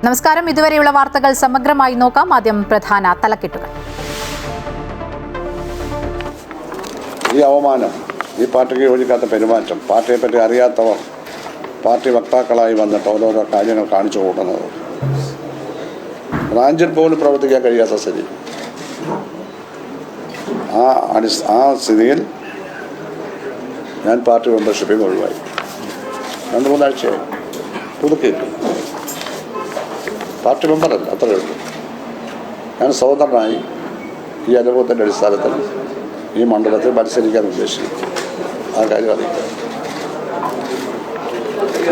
നമസ്കാരം. ഇതുവരെയുള്ള വാർത്തകൾ സമഗ്രമായി നോക്കാം. ആദ്യം പ്രധാന തലക്കെട്ടുകൾ. ഈ അവമാനം, ഈ പാർട്ടിക്ക് യോജിക്കാത്ത പെരുമാറ്റം, പാർട്ടിയെപ്പറ്റി അറിയാത്തവർ പാർട്ടി വക്താക്കളായി വന്നിട്ട് ഓരോരോ കാര്യങ്ങൾ കാണിച്ചു കൊടുക്കുന്നത്, ബ്രാഞ്ചിൽ പോലും പ്രവർത്തിക്കാൻ കഴിയാത്ത സ്ഥിതി. ആ സ്ഥിതിയിൽ ഞാൻ പാർട്ടി മെമ്പർഷിപ്പിൽ ഒഴിവായി. 2-3 ആഴ്ചയായി. പുതുക്കിയിട്ടു. പാർട്ടി മെമ്പറല്ല, അത്രയേ ഉള്ളൂ. ഞാൻ സ്വതന്ത്രനായി ഈ അനുഭവത്തിൻ്റെ അടിസ്ഥാനത്തിൽ ഈ മണ്ഡലത്തിൽ മത്സരിക്കാൻ ഉദ്ദേശിക്കുന്നു. ആ കാര്യം അറിയിക്കാം.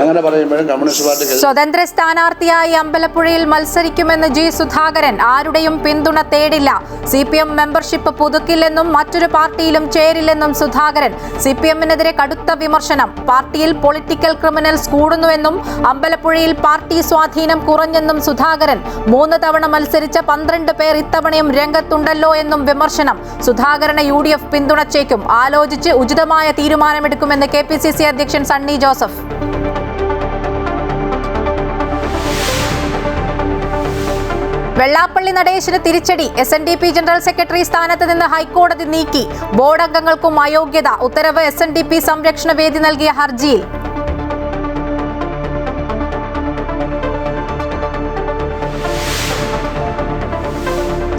അങ്ങനെ പറയുമ്പോഴും കമ്മ്യൂണിസ്റ്റ് പാർട്ടി സ്വതന്ത്ര സ്ഥാനാർത്ഥിയായി അമ്പലപ്പുഴയിൽ മത്സരിക്കുമെന്ന് ജി സുധാകരൻ. ആരുടെയും പിന്തുണ തേടില്ല. CPM മെമ്പർഷിപ്പ് പുതുക്കില്ലെന്നും മറ്റൊരു പാർട്ടിയിലും ചേരില്ലെന്നും സുധാകരൻ. CPMനെതിരെ കടുത്ത വിമർശനം. പാർട്ടിയിൽ പൊളിറ്റിക്കൽ ക്രിമിനൽസ് കൂടുന്നുവെന്നും അമ്പലപ്പുഴയിൽ പാർട്ടി സ്വാധീനം കുറഞ്ഞെന്നും സുധാകരൻ. 3 തവണ മത്സരിച്ച 12 പേർ ഇത്തവണയും രംഗത്തുണ്ടല്ലോ എന്നും വിമർശനം. സുധാകരനെ UDF പിന്തുണച്ചേക്കും. ആലോചിച്ച് ഉചിതമായ തീരുമാനമെടുക്കുമെന്ന് KPCC അധ്യക്ഷൻ സണ്ണി ജോസഫ്. വെള്ളാപ്പള്ളി നടേശന് തിരിച്ചടി. SNDP ജനറൽ സെക്രട്ടറി സ്ഥാനത്ത് നിന്ന് ഹൈക്കോടതി നീക്കി. ബോർഡ് അംഗങ്ങൾക്കും അയോഗ്യത. ഉത്തരവ് SNDP സംരക്ഷണ വേദി നൽകിയ ഹർജിയിൽ.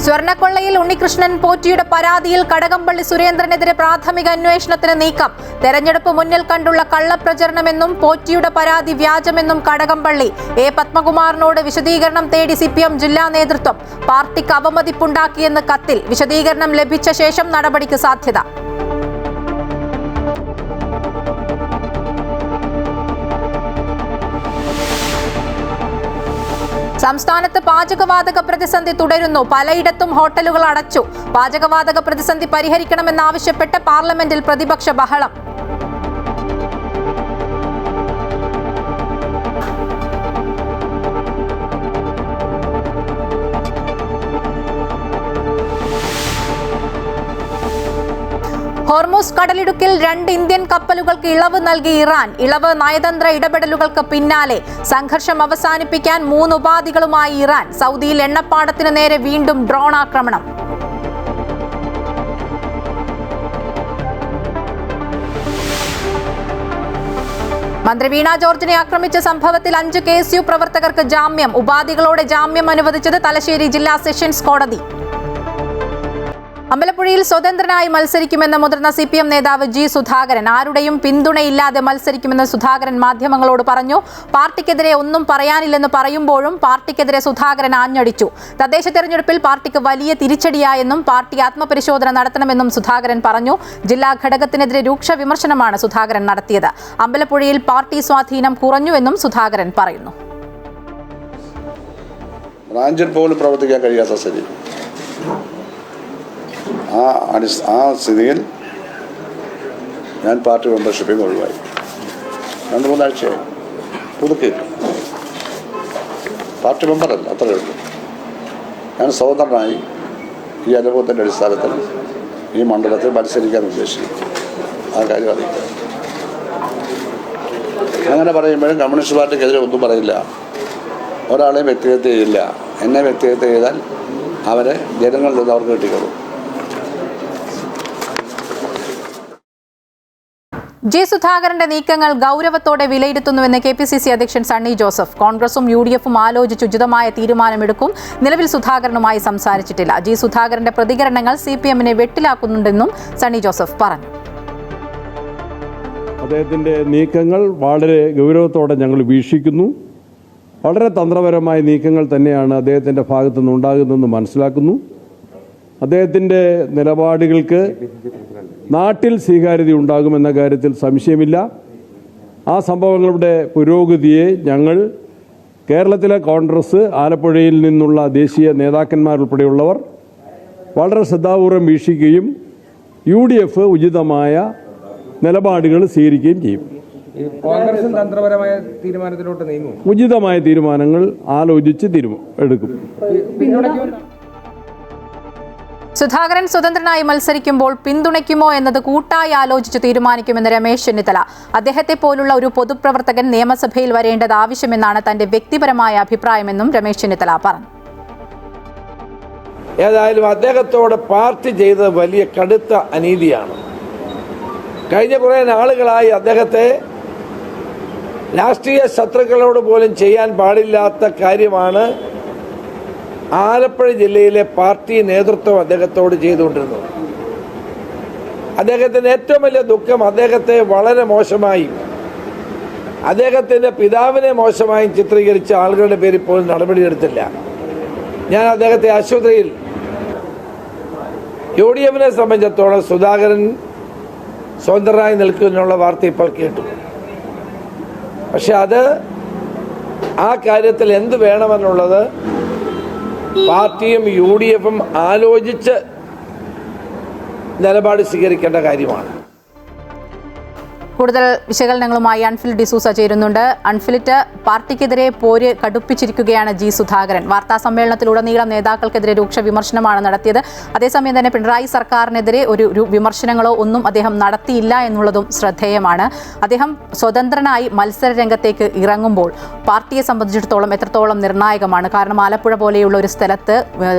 സ്വർണ്ണക്കൊള്ളയിൽ ഉണ്ണികൃഷ്ണൻ പോറ്റിയുടെ പരാതിയിൽ കടകംപള്ളി സുരേന്ദ്രനെതിരെ പ്രാഥമിക അന്വേഷണത്തിന് നീക്കം. തെരഞ്ഞെടുപ്പ് മുന്നിൽ കണ്ടുള്ള കള്ളപ്രചരണമെന്നും പോറ്റിയുടെ പരാതി വ്യാജമെന്നും കടകംപള്ളി. A. പത്മകുമാറിനോട് വിശദീകരണം തേടി CPM ജില്ലാ നേതൃത്വം. പാർട്ടിക്ക് അവമതിപ്പുണ്ടാക്കിയെന്ന് കത്തിൽ. വിശദീകരണം ലഭിച്ച ശേഷം നടപടിക്ക് സാധ്യത. സംസ്ഥാനത്ത് പാചകവാതക പ്രതിസന്ധി തുടരുന്നു. പലയിടത്തും ഹോട്ടലുകൾ അടച്ചു. പാചകവാതക പ്രതിസന്ധി പരിഹരിക്കണമെന്നാവശ്യപ്പെട്ട് പാർലമെന്റിൽ പ്രതിപക്ഷ ബഹളം. ഹോർമൂസ് കടലിടുക്കിൽ 2 ഇന്ത്യൻ കപ്പലുകൾക്ക് ഇളവ് നൽകി ഇറാൻ. ഇളവ് നയതന്ത്ര ഇടപെടലുകൾക്ക് പിന്നാലെ. സംഘർഷം അവസാനിപ്പിക്കാൻ 3 ഉപാധികളുമായി ഇറാൻ. സൗദിയിൽ എണ്ണപ്പാടത്തിന് നേരെ വീണ്ടും ഡ്രോൺ ആക്രമണം. മന്ത്രി വീണ ജോർജിനെ ആക്രമിച്ച സംഭവത്തിൽ 5 KSU പ്രവർത്തകർക്ക് ജാമ്യം. ഉപാധികളോടെ ജാമ്യം അനുവദിച്ചത് തലശ്ശേരി ജില്ലാ സെഷൻസ് കോടതി. അമ്പലപ്പുഴയിൽ സ്വതന്ത്രനായി മത്സരിക്കുമെന്ന് മുതിർന്ന CPM നേതാവ് ജി സുധാകരൻ. ആരുടെയും പിന്തുണയില്ലാതെ മത്സരിക്കുമെന്ന് സുധാകരൻ മാധ്യമങ്ങളോട് പറഞ്ഞു. പാർട്ടിക്കെതിരെ ഒന്നും പറയാനില്ലെന്ന് പറയുമ്പോഴും പാർട്ടിക്കെതിരെ സുധാകരൻ ആഞ്ഞടിച്ചു. തദ്ദേശ തെരഞ്ഞെടുപ്പിൽ പാർട്ടിക്ക് വലിയ തിരിച്ചടിയായെന്നും പാർട്ടി ആത്മപരിശോധന നടത്തണമെന്നും സുധാകരൻ പറഞ്ഞു. ജില്ലാ ഘടകത്തിനെതിരെ രൂക്ഷ വിമർശനമാണ് സുധാകരൻ നടത്തിയത്. അമ്പലപ്പുഴയിൽ പാർട്ടി സ്വാധീനം കുറഞ്ഞുവെന്നും സുധാകരൻ പറയുന്നു. ബ്രാഞ്ചിൽ പോലും പ്രവർത്തിക്കാൻ കഴിയാത്ത സ്ഥിതി. ആ സ്ഥിതിയിൽ ഞാൻ പാർട്ടി മെമ്പർഷിപ്പിൽ ഒഴിവായി. 2-3 ആഴ്ചയായി. പുതുക്കിയിട്ടു. പാർട്ടി മെമ്പറല്ല, അത്രയേ ഉള്ളൂ. ഞാൻ സ്വതന്ത്രനായി ഈ അനുഭവത്തിൻ്റെ അടിസ്ഥാനത്തിൽ ഈ മണ്ഡലത്തിൽ മത്സരിക്കാൻ ഉദ്ദേശിക്കുന്നു. ആ കാര്യം അറിയിക്കാം. അങ്ങനെ പറയുമ്പോഴും കമ്മ്യൂണിസ്റ്റ് പാർട്ടിക്കെതിരെ ഒന്നും പറയില്ല. ഒരാളെയും വ്യക്തിഗത ചെയ്യില്ല. എന്നെ വ്യക്തിഗത ചെയ്താൽ അവരെ ജനങ്ങളിൽ നിന്ന് അവർക്ക് കിട്ടിക്കൊള്ളും. ജി സുധാകരന്റെ നീക്കങ്ങൾ ഗൗരവത്തോടെ വിലയിരുത്തുന്നുവെന്ന് KPCC അധ്യക്ഷൻ സണ്ണി ജോസഫ്. കോൺഗ്രസും UDFും ആലോചിച്ച് ഉചിതമായ തീരുമാനമെടുക്കും. നിലവിൽ സുധാകരനുമായി സംസാരിച്ചിട്ടില്ല. ജി സുധാകരന്റെ പ്രതികരണങ്ങൾ CPMനെ വെട്ടിലാക്കുന്നുണ്ടെന്നും സണ്ണി ജോസഫ് പറഞ്ഞു. അദ്ദേഹത്തിൻ്റെ നീക്കങ്ങൾ വളരെ ഗൗരവത്തോടെ ഞങ്ങൾ വീക്ഷിക്കുന്നു. വളരെ തന്ത്രപരമായ നീക്കങ്ങൾ തന്നെയാണ് അദ്ദേഹത്തിൻ്റെ ഭാഗത്തു നിന്നുണ്ടാകുന്നതെന്ന് മനസ്സിലാക്കുന്നു. അദ്ദേഹത്തിൻ്റെ നിലപാടുകൾക്ക് നാട്ടിൽ സ്വീകാര്യത ഉണ്ടാകുമെന്ന കാര്യത്തിൽ സംശയമില്ല. ആ സംഭവങ്ങളുടെ പുരോഗതിയെ ഞങ്ങൾ കേരളത്തിലെ കോൺഗ്രസ്, ആലപ്പുഴയിൽ നിന്നുള്ള ദേശീയ നേതാക്കന്മാരുൾപ്പെടെയുള്ളവർ വളരെ ശ്രദ്ധാപൂർവം വീക്ഷിക്കുകയും UDF ഉചിതമായ നിലപാടുകൾ സ്വീകരിക്കുകയും ചെയ്യും. കോൺഗ്രസും തന്ത്രപരമായ തീരുമാനത്തിലോട്ട് നീങ്ങും. ഉചിതമായ തീരുമാനങ്ങൾ ആലോചിച്ച് എടുക്കും. സുധാകരൻ സ്വതന്ത്രനായി മത്സരിക്കുമ്പോൾ പിന്തുണയ്ക്കുമോ എന്നത് കൂട്ടായി ആലോചിച്ച് തീരുമാനിക്കുമെന്ന് രമേശ് ചെന്നിത്തല. അദ്ദേഹത്തെ പോലുള്ള ഒരു പൊതുപ്രവർത്തകൻ നിയമസഭയിൽ വരേണ്ടത് ആവശ്യമെന്നാണ് തന്റെ വ്യക്തിപരമായ അഭിപ്രായമെന്നും രമേശ് ചെന്നിത്തല പറഞ്ഞു. ഏതായാലും അദ്ദേഹത്തോട് പാർട്ടി ചെയ്തത് വലിയ കടുത്ത അനീതിയാണ്. കഴിഞ്ഞ കുറേ നാളുകളായി അദ്ദേഹത്തെ രാഷ്ട്രീയ ശത്രുക്കളോട് പോലും ചെയ്യാൻ പാടില്ലാത്ത കാര്യമാണ് ആലപ്പുഴ ജില്ലയിലെ പാർട്ടി നേതൃത്വം അദ്ദേഹത്തോട് ചെയ്തുകൊണ്ടിരുന്നത്. അദ്ദേഹത്തിൻ്റെ ഏറ്റവും വലിയ ദുഃഖം അദ്ദേഹത്തെ വളരെ മോശമായും അദ്ദേഹത്തിൻ്റെ പിതാവിനെ മോശമായും ചിത്രീകരിച്ച ആളുകളുടെ പേരിൽ പോലും നടപടിയെടുത്തില്ല. ഞാൻ അദ്ദേഹത്തെ ആശുപത്രിയിൽ UDF സംബന്ധിച്ചിടത്തോളം സുധാകരൻ സ്വതന്ത്രനായി നിൽക്കുമെന്നുള്ള വാർത്ത ഇപ്പോൾ കേട്ടു. പക്ഷെ അത് ആ കാര്യത്തിൽ എന്ത് വേണമെന്നുള്ളത് പാർട്ടിയും UDF ആലോചിച്ച് നിലപാട് സ്വീകരിക്കേണ്ട കാര്യമാണ്. കൂടുതൽ വിശകലനങ്ങളുമായി അൻഫിൽ ഡിസൂസ ചേരുന്നുണ്ട്. അൻഫിലിറ്റ്, പാർട്ടിക്കെതിരെ പോര് കടുപ്പിച്ചിരിക്കുകയാണ് ജി സുധാകരൻ. വാർത്താ സമ്മേളനത്തിലുടനീളം നേതാക്കൾക്കെതിരെ രൂക്ഷ വിമർശനമാണ് നടത്തിയത്. അതേസമയം തന്നെ പിണറായി സർക്കാരിനെതിരെ ഒരു വിമർശനങ്ങളോ ഒന്നും അദ്ദേഹം നടത്തിയില്ല എന്നുള്ളതും ശ്രദ്ധേയമാണ്. അദ്ദേഹം സ്വതന്ത്രനായി മത്സര രംഗത്തേക്ക് ഇറങ്ങുമ്പോൾ പാർട്ടിയെ സംബന്ധിച്ചിടത്തോളം എത്രത്തോളം നിർണായകമാണ്? കാരണം ആലപ്പുഴ പോലെയുള്ള ഒരു സ്ഥലത്ത്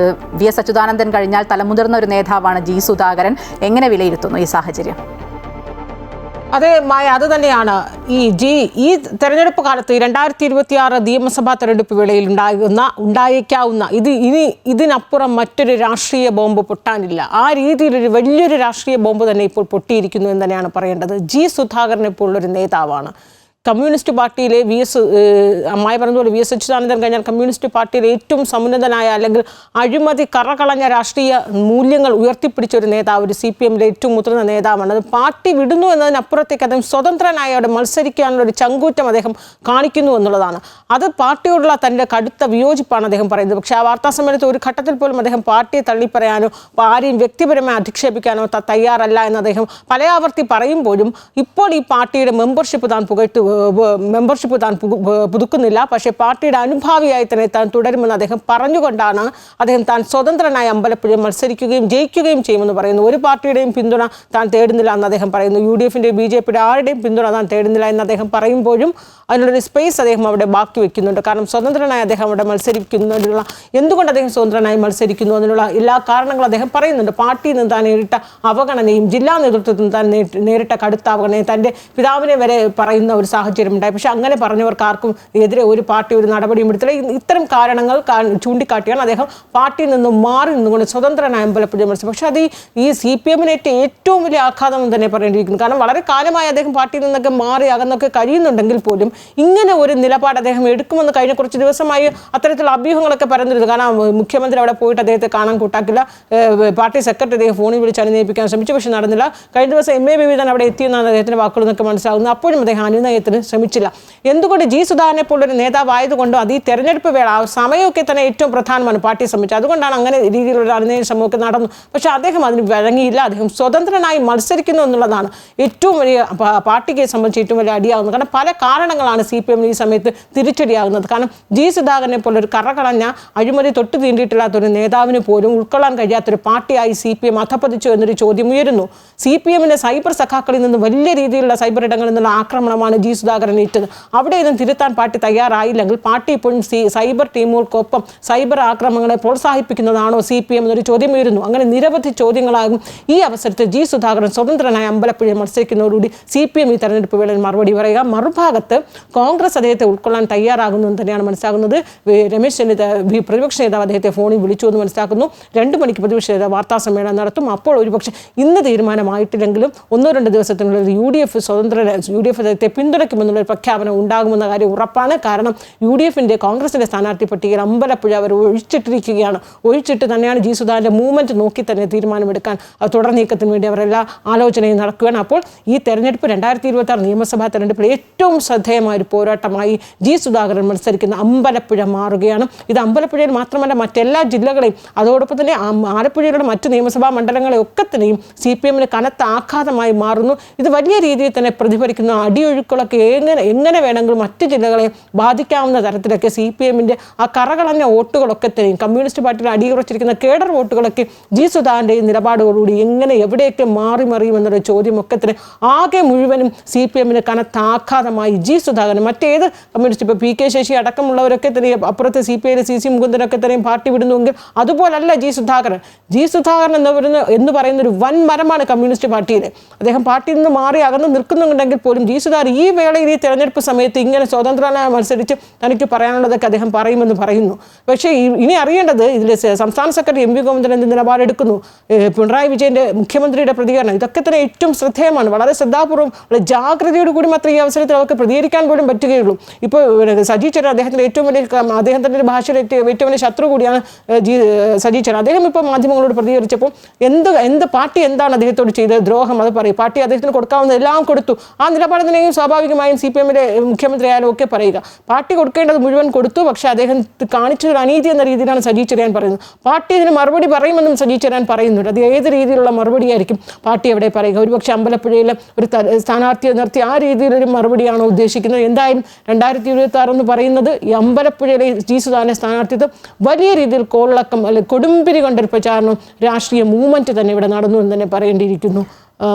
VS അച്യുതാനന്ദൻ കഴിഞ്ഞാൽ തലമുതിർന്ന ഒരു നേതാവാണ് ജി സുധാകരൻ. എങ്ങനെ വിലയിരുത്തുന്നു ഈ സാഹചര്യം? അതെ മായ, അത് തന്നെയാണ് ഈ തെരഞ്ഞെടുപ്പ് കാലത്ത് 2026 നിയമസഭാ തെരഞ്ഞെടുപ്പ് വേളയിൽ ഉണ്ടായേക്കാവുന്ന ഇതിനപ്പുറം മറ്റൊരു രാഷ്ട്രീയ ബോംബ് പൊട്ടാനില്ല. ആ രീതിയിലൊരു വലിയൊരു രാഷ്ട്രീയ ബോംബ് തന്നെ ഇപ്പോൾ പൊട്ടിയിരിക്കുന്നു എന്ന് തന്നെയാണ് പറയേണ്ടത്. ജി സുധാകരനെ പോലുള്ളൊരു നേതാവാണ്. കമ്മ്യൂണിസ്റ്റ് പാർട്ടിയിലെ അമ്മായി പറഞ്ഞതുപോലെ VS അച്യുതാനന്ദൻ കഴിഞ്ഞാൽ കമ്മ്യൂണിസ്റ്റ് പാർട്ടിയിലെ ഏറ്റവും സമുന്നതനായ അല്ലെങ്കിൽ അഴിമതി കറകളഞ്ഞ രാഷ്ട്രീയ മൂല്യങ്ങൾ ഉയർത്തിപ്പിടിച്ച ഒരു നേതാവ്, ഒരു CPMലെ ഏറ്റവും മുതിർന്ന നേതാവാണ്. അത് പാർട്ടി വിടുന്നു എന്നതിനപ്പുറത്തേക്ക് അദ്ദേഹം സ്വതന്ത്രനായി അവിടെ മത്സരിക്കാനുള്ള ഒരു ചങ്കൂറ്റം അദ്ദേഹം കാണിക്കുന്നു എന്നുള്ളതാണ്. അത് പാർട്ടിയോടുള്ള തൻ്റെ കടുത്ത വിയോജിപ്പാണ് അദ്ദേഹം പറയുന്നത്. പക്ഷേ ആ വാർത്താ സമ്മേളനത്തിൽ ഒരു ഘട്ടത്തിൽ പോലും അദ്ദേഹം പാർട്ടിയെ തള്ളിപ്പറയാനോ ആരെയും വ്യക്തിപരമായി അധിക്ഷേപിക്കാനോ തയ്യാറല്ല എന്ന് അദ്ദേഹം പലയാവർത്തി പറയുമ്പോഴും ഇപ്പോൾ ഈ പാർട്ടിയുടെ മെമ്പർഷിപ്പ് താൻ പുതുക്കുന്നില്ല. പക്ഷേ പാർട്ടിയുടെ അനുഭാവിയായി തന്നെ താൻ തുടരുമെന്ന് അദ്ദേഹം പറഞ്ഞുകൊണ്ടാണ് അദ്ദേഹം താൻ സ്വതന്ത്രനായി അമ്പലപ്പുഴയിൽ മത്സരിക്കുകയും ജയിക്കുകയും ചെയ്യുമെന്ന് പറയുന്നു. ഒരു പാർട്ടിയുടെയും പിന്തുണ താൻ തേടുന്നില്ല എന്ന് അദ്ദേഹം പറയുന്നു. UDFന്റെ BJPയുടെ ആരുടെയും പിന്തുണ താൻ തേടുന്നില്ല എന്ന് അദ്ദേഹം പറയുമ്പോഴും അതിനുള്ളൊരു സ്പേസ് അദ്ദേഹം അവിടെ ബാക്കി വെക്കുന്നുണ്ട്. കാരണം സ്വതന്ത്രനായി അദ്ദേഹം അവിടെ മത്സരിക്കുന്നതിനുള്ള എന്തുകൊണ്ട് അദ്ദേഹം സ്വതന്ത്രനായി മത്സരിക്കുന്നു അതിനുള്ള എല്ലാ കാരണങ്ങളും അദ്ദേഹം പറയുന്നുണ്ട്. പാർട്ടിയിൽ നിന്ന് താൻ നേരിട്ട അവഗണനയും ജില്ലാ നേതൃത്വത്തിൽ നിന്ന് താൻ നേരിട്ട കടുത്ത അവഗണനയും തൻ്റെ പിതാവിനെ വരെ പറയുന്ന ഒരു സാഹചര്യം ഉണ്ടായി. പക്ഷെ അങ്ങനെ പറഞ്ഞവർക്ക് ആർക്കും എതിരെ ഒരു പാർട്ടി ഒരു നടപടിയും എടുത്തില്ല. ഇത്തരം കാരണങ്ങൾ ചൂണ്ടിക്കാട്ടിയാണ് അദ്ദേഹം പാർട്ടിയിൽ നിന്നും മാറി നിന്നുകൊണ്ട് സ്വതന്ത്രനായ അമ്പലപ്പുഴ മത്സരം. പക്ഷെ അത് ഈ CPMനേറ്റ ഏറ്റവും വലിയ ആഘാതം എന്ന് തന്നെ പറയേണ്ടിയിരിക്കുന്നു. കാരണം വളരെ കാലമായി അദ്ദേഹം പാർട്ടിയിൽ നിന്നൊക്കെ മാറി അകന്നൊക്കെ കഴിയുന്നുണ്ടെങ്കിൽ പോലും ഇങ്ങനെ ഒരു നിലപാട് അദ്ദേഹം എടുക്കുമെന്ന് കഴിഞ്ഞ കുറച്ച് ദിവസമായി അത്തരത്തിലുള്ള അഭ്യൂഹങ്ങളൊക്കെ പറഞ്ഞിരുന്നു. കാരണം മുഖ്യമന്ത്രി അവിടെ പോയിട്ട് അദ്ദേഹത്തെ കാണാൻ കൂട്ടാക്കില്ല, പാർട്ടി സെക്രട്ടറി അദ്ദേഹം ഫോണിൽ വിളിച്ച് അനുനയിപ്പിക്കാൻ ശ്രമിച്ചു, പക്ഷെ നടന്നില്ല. കഴിഞ്ഞ ദിവസം MA ബേബി അവിടെ എത്തിയെന്നാണ് അദ്ദേഹത്തിൻ്റെ വാക്കുകൾ നിന്നൊക്കെ മനസ്സിലാകുന്നത്. അപ്പോഴും അദ്ദേഹം അനുനയത്തിന് ശ്രമിച്ചില്ല. എന്തുകൊണ്ട് ജി സുധാകരനെ പോലൊരു നേതാവായതുകൊണ്ടും അത് ഈ തെരഞ്ഞെടുപ്പ് വേള സമയമൊക്കെ തന്നെ ഏറ്റവും പ്രധാനമാണ് പാർട്ടിയെ സംബന്ധിച്ച്. അതുകൊണ്ടാണ് അങ്ങനെ രീതിയിലുള്ള അനുനയ ശ്രമമൊക്കെ നടന്നു. പക്ഷേ അദ്ദേഹം അതിന് വഴങ്ങിയില്ല. അദ്ദേഹം സ്വതന്ത്രനായി മത്സരിക്കുന്നു എന്നുള്ളതാണ് ഏറ്റവും വലിയ പാർട്ടിയെ സംബന്ധിച്ച് ഏറ്റവും വലിയ അടിയാകുന്നത്. കാരണം പല കാരണങ്ങളാണ് CPM ഈ സമയത്ത് തിരിച്ചടിയാകുന്നത്. കാരണം ജി സുധാകരനെ പോലൊരു കറകളഞ്ഞ അഴിമതി തൊട്ട് തീണ്ടിയിട്ടില്ലാത്തൊരു നേതാവിന് പോലും ഉൾക്കൊള്ളാൻ കഴിയാത്തൊരു പാർട്ടിയായി CPM അധപ്പതിച്ചു എന്നൊരു ചോദ്യം ഉയരുന്നു. CPMന്റെ സൈബർ സഖാക്കളിൽ നിന്ന് വലിയ രീതിയിലുള്ള സൈബർ ഇടങ്ങളിൽ നിന്നുള്ള ആക്രമണമാണ് ജി സുധാകരൻ ഏറ്റത്. അവിടെ ഇതും തിരുത്താൻ പാർട്ടി തയ്യാറായില്ലെങ്കിൽ പാർട്ടി ഇപ്പോഴും സൈബർ ടീമുകൾക്കൊപ്പം സൈബർ ആക്രമണങ്ങളെ പ്രോത്സാഹിപ്പിക്കുന്നതാണോ CPM എന്നൊരു ചോദ്യം ഉയരുന്നു. അങ്ങനെ നിരവധി ചോദ്യങ്ങളാകും. ഈ അവസരത്തിൽ ജി സുധാകരൻ സ്വതന്ത്രനായ അമ്പലപ്പുഴയിൽ മത്സരിക്കുന്നതോടുകൂടി CPM ഈ തെരഞ്ഞെടുപ്പ് വേളയിൽ മറുപടി പറയുക. മറുഭാഗത്ത് കോൺഗ്രസ് അദ്ദേഹത്തെ ഉൾക്കൊള്ളാൻ തയ്യാറാകുന്നു എന്ന് തന്നെയാണ് മനസ്സിലാകുന്നത്. രമേശ് ചെന്നിത്തല പ്രതിപക്ഷ നേതാവ് അദ്ദേഹത്തെ ഫോണിൽ വിളിച്ചു എന്ന് മനസ്സിലാക്കുന്നു. 2 മണിക്ക് പ്രതിപക്ഷ നേതാവ് വാർത്താ സമ്മേളനം നടത്തും. അപ്പോൾ ഒരുപക്ഷെ ഇന്ന് തീരുമാനമായിട്ടില്ലെങ്കിലും 1-2 ദിവസത്തിനുള്ളിൽ UDF അദ്ദേഹത്തെ പിന്തുണയ്ക്കുമെന്നുള്ളൊരു പ്രഖ്യാപനം ഉണ്ടാകുമെന്ന കാര്യം ഉറപ്പാണ്. കാരണം UDFന്റെ കോൺഗ്രസിന്റെ സ്ഥാനാർത്ഥി പട്ടികയിൽ അമ്പലപ്പുഴ അവർ ഒഴിച്ചിട്ടിരിക്കുകയാണ്. ഒഴിച്ചിട്ട് തന്നെയാണ് ജി സുധാകരൻ്റെ മൂവ്മെന്റ് നോക്കി തന്നെ തീരുമാനമെടുക്കാൻ തുടർ നീക്കത്തിന് വേണ്ടി അവരെല്ലാ ആലോചനയും നടക്കുകയാണ്. അപ്പോൾ ഈ തെരഞ്ഞെടുപ്പ് 2026 നിയമസഭാ തെരഞ്ഞെടുപ്പിൽ ഏറ്റവും ശ്രദ്ധേയമായ ഒരു പോരാട്ടമായി ജി സുധാകരൻ മത്സരിക്കുന്ന അമ്പലപ്പുഴ മാറുകയാണ്. ഇത് അമ്പലപ്പുഴയിൽ മാത്രമല്ല മറ്റെല്ലാ ജില്ലകളെയും അതോടൊപ്പം തന്നെ ആലപ്പുഴയിലുള്ള മറ്റു നിയമസഭാ മണ്ഡലങ്ങളെ ഒക്കെ തന്നെയും CPMന് കനത്ത ആഘാതമായി മാറുന്നു. ഇത് വലിയ രീതിയിൽ തന്നെ പ്രതിഫലിക്കുന്ന അടിയൊഴുക്കുകളൊക്കെ ജില്ലകളൊക്കെ എങ്ങനെ വേണമെങ്കിലും മറ്റ് ജില്ലകളെ ബാധിക്കാവുന്ന തരത്തിലൊക്കെ CPM-ന്റെ ആ കറകളഞ്ഞ വോട്ടുകളൊക്കെ തന്നെയും കമ്മ്യൂണിസ്റ്റ് പാർട്ടിയുടെ അടിയുറച്ചിരിക്കുന്ന കേഡർ വോട്ടുകളൊക്കെ ജി സുധാകരൻ്റെ നിലപാടുകളോടുകൂടി എങ്ങനെ എവിടെയൊക്കെ മാറിമറിയുമെന്നുള്ള ചോദ്യമൊക്കെ തന്നെ ആകെ മുഴുവനും CPM-ന് കനത്ത ആഘാതമായി ജി സുധാകരൻ. മറ്റേത് കമ്മ്യൂണിസ്റ്റ് ഇപ്പോൾ PK ശശി അടക്കമുള്ളവരൊക്കെ തന്നെ അപ്പുറത്തെ CPI-ലെ CC മുകുന്ദനൊക്കെ തന്നെയും പാർട്ടി വിടുന്നുവെങ്കിൽ അതുപോലല്ല ജി സുധാകരൻ എന്ന് പറയുന്ന ഒരു വൻ മരമാണ് കമ്മ്യൂണിസ്റ്റ് പാർട്ടിയിൽ. അദ്ദേഹം പാർട്ടിയിൽ നിന്ന് മാറി അകന്ന് നിൽക്കുന്നുണ്ടെങ്കിൽ പോലും ജി സുധാകരൻ ഈ വേളയിൽ ഈ തെരഞ്ഞെടുപ്പ് സമയത്ത് ഇങ്ങനെ സ്വതന്ത്രനായി മത്സരിച്ച് തനിക്ക് പറയാനുള്ളതൊക്കെ അദ്ദേഹം പറയുമെന്ന് പറയുന്നു. പക്ഷേ ഇനി അറിയേണ്ടത് ഇതിൽ സംസ്ഥാന സെക്രട്ടറി MV ഗോവിന്ദൻ എന്ത് നിലപാടെടുക്കുന്നു, പിണറായി വിജയൻ്റെ മുഖ്യമന്ത്രിയുടെ പ്രതികരണം, ഇതൊക്കെ തന്നെ ഏറ്റവും ശ്രദ്ധേയമാണ്. വളരെ ശ്രദ്ധാപൂർവ്വം വളരെ ജാഗ്രതയോട് കൂടി മാത്രമേ ഈ അവസരത്തിൽ അവർക്ക് പ്രതികരിക്കാൻ പോലും പറ്റുകയുള്ളൂ. ഇപ്പോൾ സജി ചെറിയാൻ അദ്ദേഹത്തിൻ്റെ അദ്ദേഹത്തിൻ്റെ ഭാഷയിലെ ഏറ്റവും വലിയ ശത്രു കൂടിയാണ് സജി ചെറിയാൻ. അദ്ദേഹം ഇപ്പോൾ മാധ്യമങ്ങളോട് പ്രതികരിച്ചപ്പോൾ എന്ത് പാർട്ടി എന്താണ് അദ്ദേഹത്തോട് ചെയ്തത് ദ്രോഹം അത് പറയും, പാർട്ടി അദ്ദേഹത്തിന് കൊടുക്കാവുന്ന എല്ലാം കൊടുത്തു. ആ നിലപാട് തന്നെയും സ്വാഭാവികമായും CPM-ലെ മുഖ്യമന്ത്രി ആയാലും ഒക്കെ പറയുക. പാർട്ടി കൊടുക്കേണ്ടത് മുഴുവൻ കൊടുത്തു, പക്ഷേ അദ്ദേഹം കാണിച്ചൊരു അനീതി എന്ന രീതിയിലാണ് സജി ചെറിയാൻ പറയുന്നത്. പാർട്ടി ഇതിന് മറുപടി പറയുമെന്നും സജി ചെറിയാൻ പറയുന്നുണ്ട്. അത് ഏത് രീതിയിലുള്ള മറുപടിയായിരിക്കും പാർട്ടി അവിടെ പറയുക? ഒരുപക്ഷെ അമ്പലപ്പുഴയിൽ ഒരു സ്ഥാനാർത്ഥിയെ നിർത്തി ആ രീതിയിലൊരു മറുപടിയാണോ ഉദ്ദേശിക്കുന്നത്? എന്തായാലും 2026 എന്ന് പറയുന്നത് ഈ അമ്പലപ്പുഴയിലെ ജി സുധാകരൻ്റെ സ്ഥാനാർത്ഥിത്വം വലിയ രീതിയിൽ കോളിളക്കം അല്ലെങ്കിൽ കൊടുമ്പിരി കൊണ്ടൊരു പ്രചാരണം രാഷ്ട്രീയ മൂവ്മെന്റ് തന്നെ ഇവിടെ നടന്നു എന്ന് തന്നെ പറയേണ്ടിയിരിക്കുന്നു.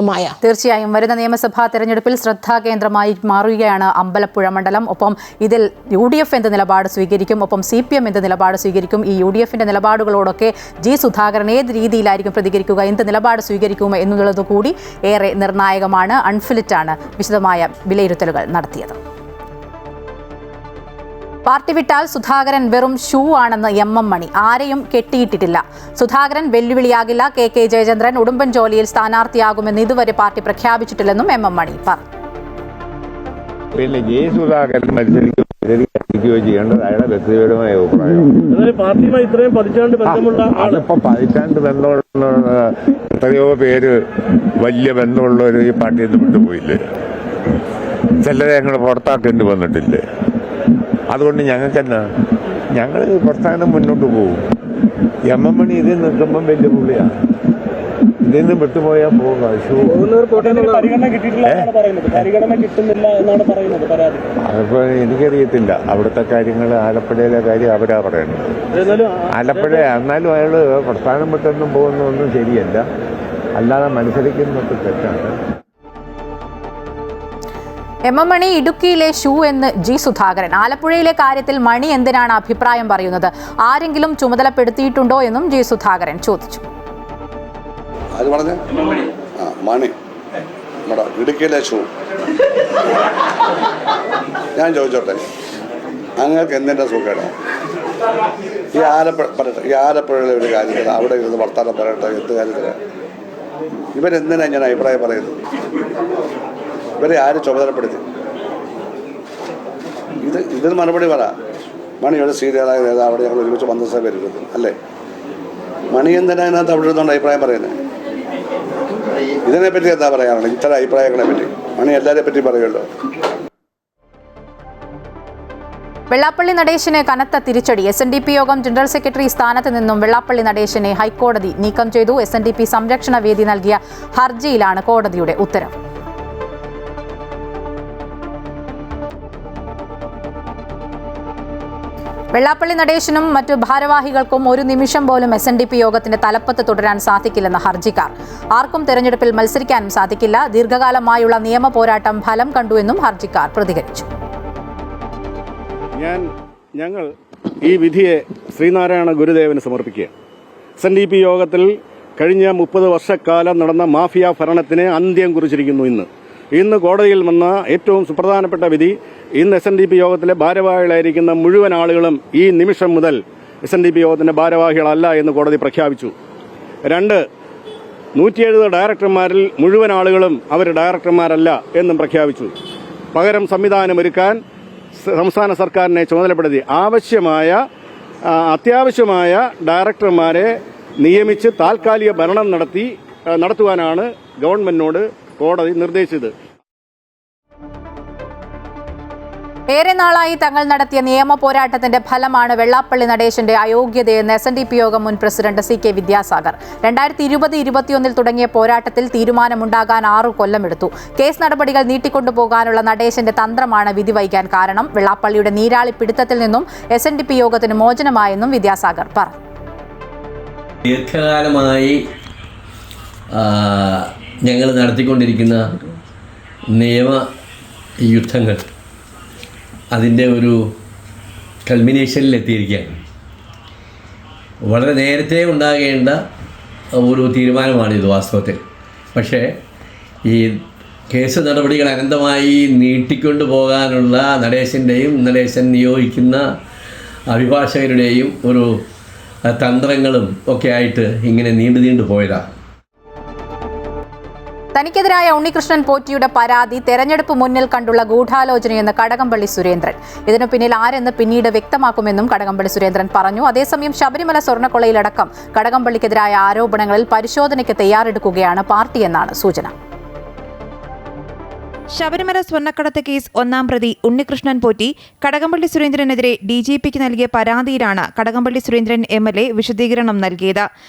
മായ, തീർച്ചയായും വരുന്ന നിയമസഭാ തെരഞ്ഞെടുപ്പിൽ ശ്രദ്ധാകേന്ദ്രമായി മാറുകയാണ് അമ്പലപ്പുഴ മണ്ഡലം. ഒപ്പം ഇതിൽ UDF എന്ത് നിലപാട് സ്വീകരിക്കും, ഒപ്പം CPM എന്ത് നിലപാട് സ്വീകരിക്കും, ഈ UDF-ന്റെ നിലപാടുകളോടൊക്കെ ജി സുധാകരൻ ഏത് രീതിയിലായിരിക്കും പ്രതികരിക്കുക, എന്ത് നിലപാട് സ്വീകരിക്കും എന്നുള്ളത് കൂടി ഏറെ നിർണായകമാണ്. അൺഫിലിറ്റാണ് വിശദമായ വിലയിരുത്തലുകൾ നടത്തിയത്. പാർട്ടി വിട്ടാൽ സുധാകരൻ വെറും ഷൂ ആണെന്ന് MM മണി. ആരെയും കെട്ടിയിട്ടിട്ടില്ല. സുധാകരൻ വെല്ലുവിളിയാകില്ല. KK ജയചന്ദ്രൻ ഉടുമ്പൻചോലയിൽ സ്ഥാനാർത്ഥിയാകുമെന്ന് ഇതുവരെ പാർട്ടി പ്രഖ്യാപിച്ചിട്ടില്ലെന്നും MM മണി പറഞ്ഞു. പിന്നെ ജെ സുധാകരൻ മത്സരിക്കുകയോ ചെയ്യേണ്ടത് അയാളുടെ വ്യക്തിപരമായ അഭിപ്രായം. അതിപ്പോ പതിറ്റാണ്ട് ബന്ധമുള്ള എത്രയോ പേര് വലിയ ബന്ധമുള്ളവർ ഈ പാർട്ടിയിൽ നിന്ന് വിട്ടുപോയില്ലേ, ചിലരെ ഞങ്ങൾ പുറത്താക്കേണ്ടി വന്നിട്ടില്ലേ. അതുകൊണ്ട് ഞങ്ങൾക്കെന്നാ, ഞങ്ങൾ പ്രസ്ഥാനം മുന്നോട്ട് പോകും. MM മണി ഇതിൽ നിൽക്കുമ്പം വലിയ പുള്ളിയാണ്, ഇതിൽ നിന്ന് വിട്ടുപോയാൽ പോകുക. അതിപ്പോ എനിക്കറിയത്തില്ല, അവിടുത്തെ കാര്യങ്ങൾ ആലപ്പുഴയിലെ കാര്യം അവരാ പറയുന്നത്. ആലപ്പുഴ എന്നാലും അയാൾ പ്രസ്ഥാനം വിട്ടൊന്നും പോകുന്നതൊന്നും ശരിയല്ല, അല്ലാതെ മത്സരിക്കുന്നതൊക്കെ തെറ്റാണ്. MM മണി ഇടുക്കിയിലെ ഷൂ എന്ന് ജി സുധാകരൻ. ആലപ്പുഴയിലെ കാര്യത്തിൽ മണി എന്തിനാണ് അഭിപ്രായം പറയുന്നത്? ആരെങ്കിലും ചുമതലപ്പെടുത്തിയിട്ടുണ്ടോ എന്നും ജി സുധാകരൻ ചോദിച്ചു. മണി നമ്മുടെ ഇടുക്കിയിലെ ഷൂ. ഞാൻ ചോദിച്ചോട്ടെ, അങ്ങക്ക് എന്തിൻ്റെ സുഖമാണ് ഈ ആലപ്പുഴയിലെ ഒരു കാര്യത്തിൽ അവിടെ ഇരുന്ന് വർത്താനം പറയട്ടെ? എന്ത് കാര്യത്തിലാണ് ഇവരെന്തിനാ ഞാൻ അഭിപ്രായം പറയുന്നത്? ഇവരെ ആര് ചുമതലപ്പെടുത്തി? ഇതിന് മറുപടി പറ. മണിയുടെ സീനിയറായ നേതാവിടെ ഞങ്ങൾ ഒരുമിച്ച് മന്ത്രിസഭ വരുന്നത് അല്ലേ? മണി എന്തിനാ അതിനകത്ത് അവിടെ ഇരുന്നുകൊണ്ട് അഭിപ്രായം പറയുന്നത്? ഇതിനെപ്പറ്റി എന്താ പറയാനുള്ളത്? ഇത്തരം അഭിപ്രായങ്ങളെ പറ്റി മണി എല്ലാവരെ പറ്റി പറയുമല്ലോ. വെള്ളാപ്പള്ളി നടേശന് കനത്ത തിരിച്ചടി. SNDP യോഗം ജനറൽ സെക്രട്ടറി സ്ഥാനത്ത് നിന്നും വെള്ളാപ്പള്ളി നടേശനെ ഹൈക്കോടതി നീക്കം ചെയ്തു. SNDP സംരക്ഷണ വേദി നൽകിയ ഹർജിയിലാണ് കോടതിയുടെ ഉത്തരവ്. വെള്ളാപ്പള്ളി നടേശനും മറ്റു ഭാരവാഹികൾക്കും ഒരു നിമിഷം പോലും SNDP യോഗത്തിന്റെ തലപ്പത്ത് തുടരാൻ സാധിക്കില്ലെന്ന ഹർജിക്കാർ. ആർക്കും തെരഞ്ഞെടുപ്പിൽ മത്സരിക്കാനും സാധിക്കില്ല. ദീർഘകാലമായുള്ള നിയമ പോരാട്ടം ഫലം കണ്ടുവെന്നും ഹർജിക്കാർ പ്രതികരിച്ചു. ഞങ്ങൾ ഈ വിധിയെ ശ്രീനാരായണ ഗുരുദേവന് സമർപ്പിക്കുക. SNDP യോഗത്തിൽ കഴിഞ്ഞ 30 വർഷക്കാലം നടന്ന മാഫിയ ഭരണത്തിന് അന്ത്യം കുറിച്ചിരിക്കുന്നു. ഇന്ന് കോടതിയിൽ വന്ന ഏറ്റവും സുപ്രധാനപ്പെട്ട വിധി, ഇന്ന് SNDP യോഗത്തിലെ ഭാരവാഹികളായിരിക്കുന്ന മുഴുവൻ ആളുകളും ഈ നിമിഷം മുതൽ SNDP യോഗത്തിന്റെ ഭാരവാഹികളല്ല എന്ന് കോടതി പ്രഖ്യാപിച്ചു. 2, 170 ഡയറക്ടർമാരിൽ മുഴുവൻ ആളുകളും അവർ ഡയറക്ടർമാരല്ല എന്നും പ്രഖ്യാപിച്ചു. പകരം സംവിധാനമൊരുക്കാൻ സംസ്ഥാന സർക്കാരിനെ ചുമതലപ്പെടുത്തി അത്യാവശ്യമായ ഡയറക്ടർമാരെ നിയമിച്ച് താൽക്കാലിക ഭരണം നടത്തുവാനാണ് ഗവൺമെന്റിനോട് കോടതി നിർദ്ദേശിച്ചത്. ഏറെ നാളായി തങ്ങൾ നടത്തിയ നിയമ പോരാട്ടത്തിന്റെ ഫലമാണ് വെള്ളാപ്പള്ളി നടേശന്റെ അയോഗ്യതയെന്ന് SNDP യോഗം മുൻ പ്രസിഡന്റ് CK വിദ്യാസാഗർ. 2020-21 തുടങ്ങിയ പോരാട്ടത്തിൽ തീരുമാനമുണ്ടാകാൻ 6 കൊല്ലമെടുത്തു. കേസ് നടപടികൾ നീട്ടിക്കൊണ്ടുപോകാനുള്ള നടേശന്റെ തന്ത്രമാണ് വിധി വൈകാൻ കാരണം. വെള്ളാപ്പള്ളിയുടെ നീരാളി പിടുത്തത്തിൽ നിന്നും SNDP യോഗത്തിന് മോചനമായെന്നും വിദ്യാസാഗർ പറഞ്ഞു. ദീർഘകാലമായി ഞങ്ങൾ നടത്തിക്കൊണ്ടിരിക്കുന്ന നിയമ യുദ്ധങ്ങൾ അതിൻ്റെ ഒരു കൾമിനേഷനിലെത്തിയിരിക്കുകയാണ്. വളരെ നേരത്തെ ഉണ്ടാകേണ്ട ഒരു തീരുമാനമാണിത് വാസ്തവത്തിൽ. പക്ഷേ ഈ കേസ് നടപടികൾ അനന്തമായി നീട്ടിക്കൊണ്ടു പോകാനുള്ള നടേശൻ നിയോഗിക്കുന്ന അഭിഭാഷകരുടെയും ഒരു തന്ത്രങ്ങളും ഒക്കെ ആയിട്ട് ഇങ്ങനെ നീണ്ടു പോയതാണ്. തനിക്കെതിരായ ഉണ്ണികൃഷ്ണൻ പോറ്റിയുടെ പരാതി തെരഞ്ഞെടുപ്പ് മുന്നിൽ കണ്ടുള്ള ഗൂഢാലോചനയെന്ന് കടകംപള്ളി സുരേന്ദ്രൻ. ഇതിനു പിന്നിൽ ആരെന്ന് പിന്നീട് വ്യക്തമാക്കുമെന്നും കടകംപള്ളി സുരേന്ദ്രൻ പറഞ്ഞു. അതേസമയം ശബരിമല സ്വർണ്ണക്കൊള്ളയിലടക്കം കടകംപള്ളിക്കെതിരായ ആരോപണങ്ങളിൽ പരിശോധനയ്ക്ക് തയ്യാറെടുക്കുകയാണ് പാർട്ടിയെന്നാണ് സൂചന. ശബരിമല സ്വർണ്ണക്കടത്ത് കേസ് 1-ാം പ്രതി ഉണ്ണികൃഷ്ണൻ പോറ്റി കടകംപള്ളി സുരേന്ദ്രനെതിരെ DGPക്ക് നൽകിയ പരാതിയിലാണ് കടകംപള്ളി സുരേന്ദ്രൻ MLA വിശദീകരണം നൽകിയത്.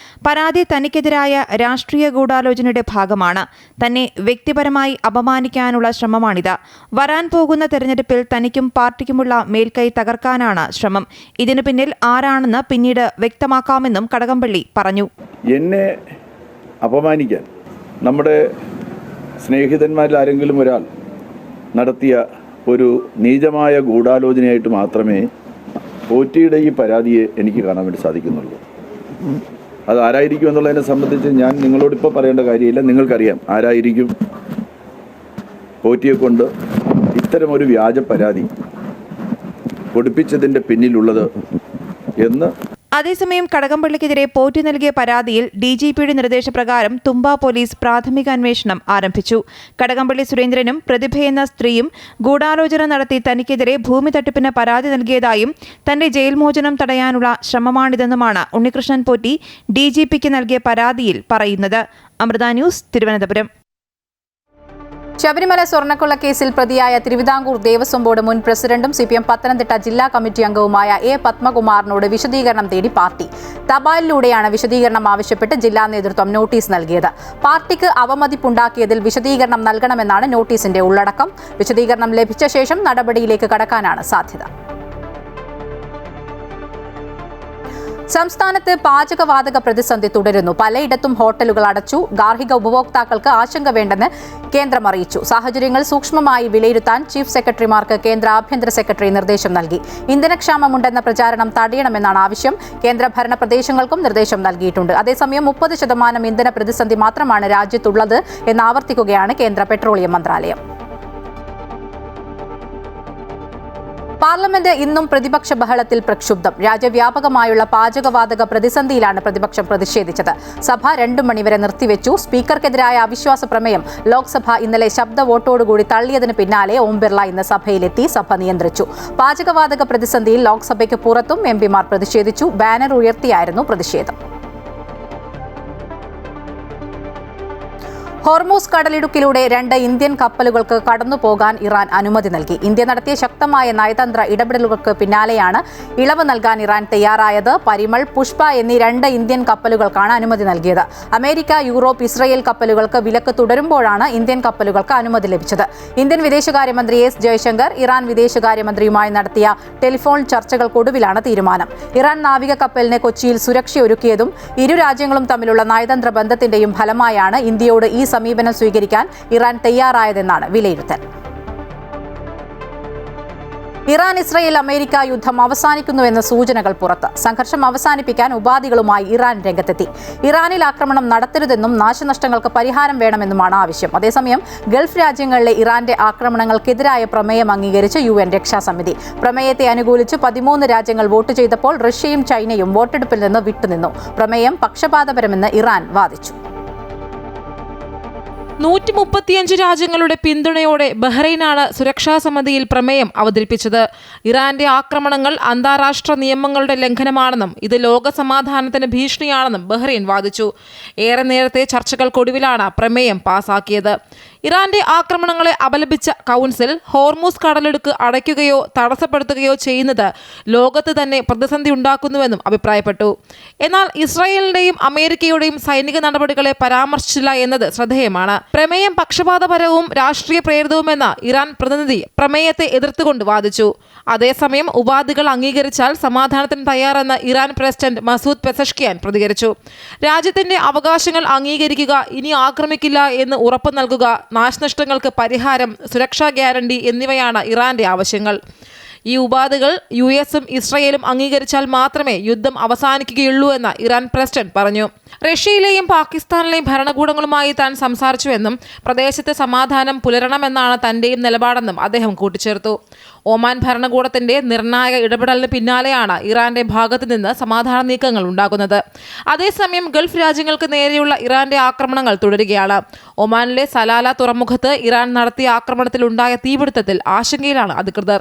പരാതി തനിക്കെതിരായ രാഷ്ട്രീയ ഗൂഢാലോചനയുടെ ഭാഗമാണ്. തന്നെ വ്യക്തിപരമായി അപമാനിക്കാനുള്ള ശ്രമമാണിത്. വരാൻ പോകുന്ന തെരഞ്ഞെടുപ്പിൽ തനിക്കും പാർട്ടിക്കുമുള്ള മേൽക്കൈ തകർക്കാനാണ് ശ്രമം. ഇതിനു പിന്നിൽ ആരാണെന്ന് പിന്നീട് വ്യക്തമാക്കാമെന്നും കടകംപള്ളി പറഞ്ഞു. എന്നെ അപമാനിക്കാൻ നമ്മുടെ സ്നേഹിതന്മാരിൽ ആരെങ്കിലും ഒരാൾ നടത്തിയ ഒരു നീചമായ ഗൂഢാലോചനയായിട്ട് മാത്രമേ പോറ്റിയുടെ ഈ പരാതിയെ എനിക്ക് കാണാൻ വേണ്ടി സാധിക്കുന്നുള്ളൂ. അത് ആരായിരിക്കും എന്നുള്ളതിനെ സംബന്ധിച്ച് ഞാൻ നിങ്ങളോടിപ്പോൾ പറയേണ്ട കാര്യമില്ല. നിങ്ങൾക്കറിയാം ആരായിരിക്കും പോറ്റിയെ കൊണ്ട് ഇത്തരമൊരു വ്യാജ പരാതി കൊടുപ്പിച്ചതിൻ്റെ പിന്നിലുള്ളത് എന്ന്. അതേസമയം കടകംപള്ളിക്കെതിരെ പോറ്റി നൽകിയ പരാതിയിൽ DGPയുടെ നിർദ്ദേശപ്രകാരം തുമ്പ പോലീസ് പ്രാഥമിക അന്വേഷണം ആരംഭിച്ചു. കടകംപള്ളി സുരേന്ദ്രനും പ്രതിഭയെന്ന സ്ത്രീയും ഗൂഢാലോചന നടത്തി തനിക്കെതിരെ ഭൂമി തട്ടിപ്പിന് പരാതി നൽകിയതായും തന്റെ ജയിൽ മോചനം തടയാനുള്ള ശ്രമമാണിതെന്നുമാണ് ഉണ്ണികൃഷ്ണൻ പോറ്റി DGPക്ക് നൽകിയ പരാതിയിൽ പറയുന്നത്. അമൃത ന്യൂസ്, തിരുവനന്തപുരം. ശബരിമല സ്വർണ്ണക്കൊള്ള കേസിൽ പ്രതിയായ തിരുവിതാംകൂർ ദേവസ്വം ബോർഡ് മുൻ പ്രസിഡന്റും CPM പത്തനംതിട്ട ജില്ലാ കമ്മിറ്റി അംഗവുമായ A. പത്മകുമാറിനോട് വിശദീകരണം തേടി പാർട്ടി. തപാലിലൂടെയാണ് വിശദീകരണം ആവശ്യപ്പെട്ട് ജില്ലാ നേതൃത്വം നോട്ടീസ് നൽകിയത്. പാർട്ടിക്ക് അവമതിപ്പുണ്ടാക്കിയതിൽ വിശദീകരണം നൽകണമെന്നാണ് നോട്ടീസിന്റെ ഉള്ളടക്കം. വിശദീകരണം ലഭിച്ച ശേഷം നടപടിയിലേക്ക് കടക്കാനാണ് സാധ്യത. സംസ്ഥാനത്ത് പാചകവാതക പ്രതിസന്ധി തുടരുന്നു. പലയിടത്തും ഹോട്ടലുകൾ അടച്ചു. ഗാർഹിക ഉപഭോക്താക്കൾക്ക് ആശങ്ക വേണ്ടെന്ന് കേന്ദ്രം അറിയിച്ചു. സാഹചര്യങ്ങൾ സൂക്ഷ്മമായി വിലയിരുത്താൻ ചീഫ് സെക്രട്ടറിമാർക്ക് കേന്ദ്ര ആഭ്യന്തര സെക്രട്ടറി നിർദ്ദേശം നൽകി. ഇന്ധനക്ഷാമമുണ്ടെന്ന പ്രചാരണം തടയണമെന്നാണ് ആവശ്യം. കേന്ദ്ര ഭരണ പ്രദേശങ്ങൾക്കും നിർദ്ദേശം നൽകിയിട്ടുണ്ട്. അതേസമയം 30% ഇന്ധന പ്രതിസന്ധി മാത്രമാണ് രാജ്യത്തുള്ളത് എന്ന് ആവർത്തിക്കുകയാണ് കേന്ദ്ര പെട്രോളിയം മന്ത്രാലയം. പാർലമെന്റ് ഇന്നും പ്രതിപക്ഷ ബഹളത്തിൽ പ്രക്ഷുബ്ധം. രാജ്യവ്യാപകമായുള്ള പാചകവാതക പ്രതിസന്ധിയിലാണ് പ്രതിപക്ഷം പ്രതിഷേധിച്ചത്. സഭ 2 മണിവരെ നിർത്തിവെച്ചു. സ്പീക്കർക്കെതിരായ അവിശ്വാസ പ്രമേയം ലോക്സഭ ഇന്നലെ ശബ്ദ വോട്ടോടുകൂടി തള്ളിയതിന് പിന്നാലെ ഓം ബിർള ഇന്ന് സഭയിലെത്തി സഭ നിയന്ത്രിച്ചു. പാചകവാതക പ്രതിസന്ധിയിൽ ലോക്സഭയ്ക്ക് പുറത്തും MPമാർ പ്രതിഷേധിച്ചു. ബാനർ ഉയർത്തിയായിരുന്നു പ്രതിഷേധം. ഹോർമൂസ് കടലിടുക്കിലൂടെ 2 ഇന്ത്യൻ കപ്പലുകൾക്ക് കടന്നുപോകാൻ ഇറാൻ അനുമതി നൽകി. ഇന്ത്യ നടത്തിയ ശക്തമായ നയതന്ത്ര ഇടപെടലുകൾക്ക് പിന്നാലെയാണ് ഇളവ് നൽകാൻ ഇറാൻ തയ്യാറായത്. പരിമൾ, പുഷ്പ എന്നീ 2 ഇന്ത്യൻ കപ്പലുകൾക്കാണ് അനുമതി നൽകിയത്. അമേരിക്ക, യൂറോപ്പ്, ഇസ്രയേൽ കപ്പലുകൾക്ക് വിലക്ക് തുടരുമ്പോഴാണ് ഇന്ത്യൻ കപ്പലുകൾക്ക് അനുമതി ലഭിച്ചത്. ഇന്ത്യൻ വിദേശകാര്യമന്ത്രി S. ജയശങ്കർ ഇറാൻ വിദേശകാര്യമന്ത്രിയുമായി നടത്തിയ ടെലിഫോൺ ചർച്ചകൾക്കൊടുവിലാണ് തീരുമാനം. ഇറാൻ നാവിക കപ്പലിന് കൊച്ചിയിൽ സുരക്ഷയൊരുക്കിയതും ഇരു രാജ്യങ്ങളും തമ്മിലുള്ള നയതന്ത്ര ബന്ധത്തിന്റെയും ഫലമായാണ് ഇന്ത്യയോട് ഈ സമീപനം സ്വീകരിക്കാൻ ഇറാൻ തയ്യാറായതെന്നാണ് വിലയിരുത്തൽ. ഇറാൻ, ഇസ്രയേൽ, അമേരിക്ക യുദ്ധം അവസാനിക്കുന്നുവെന്ന സൂചനകൾ പുറത്ത്. സംഘർഷം അവസാനിപ്പിക്കാൻ ഉപാധികളുമായി ഇറാൻ രംഗത്തെത്തി. ഇറാനിൽ ആക്രമണം നടത്തരുതെന്നും നാശനഷ്ടങ്ങൾക്ക് പരിഹാരം വേണമെന്നുമാണ് ആവശ്യം. അതേസമയം ഗൾഫ് രാജ്യങ്ങളിലെ ഇറാന്റെ ആക്രമണങ്ങൾക്കെതിരായ പ്രമേയം അംഗീകരിച്ച് UN രക്ഷാസമിതി. പ്രമേയത്തെ അനുകൂലിച്ച് 13 രാജ്യങ്ങൾ വോട്ട് ചെയ്തപ്പോൾ റഷ്യയും ചൈനയും വോട്ടെടുപ്പിൽ നിന്ന് വിട്ടുനിന്നു. പ്രമേയം പക്ഷപാതപരമെന്ന് ഇറാൻ വാദിച്ചു. 135 രാജ്യങ്ങളുടെ പിന്തുണയോടെ ബഹ്റൈനാണ് സുരക്ഷാ സമിതിയിൽ പ്രമേയം അവതരിപ്പിച്ചത്. ഇറാന്റെ ആക്രമണങ്ങൾ അന്താരാഷ്ട്ര നിയമങ്ങളുടെ ലംഘനമാണെന്നും ഇത് ലോക സമാധാനത്തിന് ഭീഷണിയാണെന്നും ബഹ്റൈൻ വാദിച്ചു. ഏറെ നേരത്തെ ചർച്ചകൾക്കൊടുവിലാണ് പ്രമേയം പാസാക്കിയത്. ഇറാന്റെ ആക്രമണങ്ങളെ അപലപിച്ച കൗൺസിൽ ഹോർമൂസ് കടലിടുക്ക് അടയ്ക്കുകയോ തടസ്സപ്പെടുത്തുകയോ ചെയ്യുന്നത് ലോകത്ത് തന്നെ പ്രതിസന്ധി ഉണ്ടാക്കുന്നുവെന്നും അഭിപ്രായപ്പെട്ടു. എന്നാൽ ഇസ്രായേലിന്റെയും അമേരിക്കയുടെയും സൈനിക നടപടികളെ പരാമർശിച്ചില്ല എന്നത് ശ്രദ്ധേയമാണ്. പ്രമേയം പക്ഷപാതപരവും രാഷ്ട്രീയ പ്രേരിതവുമെന്ന ഇറാൻ പ്രതിനിധി പ്രമേയത്തെ എതിർത്തുകൊണ്ട് വാദിച്ചു. അതേസമയം ഉപാധികൾ അംഗീകരിച്ചാൽ സമാധാനത്തിന് തയ്യാറെന്ന് ഇറാൻ പ്രസിഡന്റ് മസൂദ് പെസഷ്കിയാൻ പ്രതികരിച്ചു. രാജ്യത്തിന്റെ അവകാശങ്ങൾ അംഗീകരിക്കുക, ഇനി ആക്രമിക്കില്ല എന്ന് ഉറപ്പു നൽകുക, നാശനഷ്ടങ്ങൾക്ക് പരിഹാരം, സുരക്ഷാ ഗ്യാരണ്ടി എന്നിവയാണ് ഇറാന്റെ ആവശ്യങ്ങൾ. ഈ ഉപാധികൾ US-ഉം ഇസ്രയേലും അംഗീകരിച്ചാൽ മാത്രമേ യുദ്ധം അവസാനിക്കുകയുള്ളൂ എന്ന് ഇറാൻ പ്രസിഡന്റ് പറഞ്ഞു. റഷ്യയിലെയും പാകിസ്ഥാനിലെയും ഭരണകൂടങ്ങളുമായി താൻ സംസാരിച്ചുവെന്നും പ്രദേശത്ത് സമാധാനം പുലരണമെന്നാണ് തന്റെയും നിലപാടെന്നും അദ്ദേഹം കൂട്ടിച്ചേർത്തു. ഒമാൻ ഭരണകൂടത്തിന്റെ നിർണായക ഇടപെടലിന് പിന്നാലെയാണ് ഇറാന്റെ ഭാഗത്തു നിന്ന് സമാധാന നീക്കങ്ങൾ ഉണ്ടാകുന്നത്. അതേസമയം ഗൾഫ് രാജ്യങ്ങൾക്ക് നേരെയുള്ള ഇറാന്റെ ആക്രമണങ്ങൾ തുടരുകയാണ്. ഒമാനിലെ സലാല തുറമുഖത്ത് ഇറാൻ നടത്തിയ ആക്രമണത്തിലുണ്ടായ തീപിടുത്തത്തിൽ ആശങ്കയിലാണ് അധികൃതർ.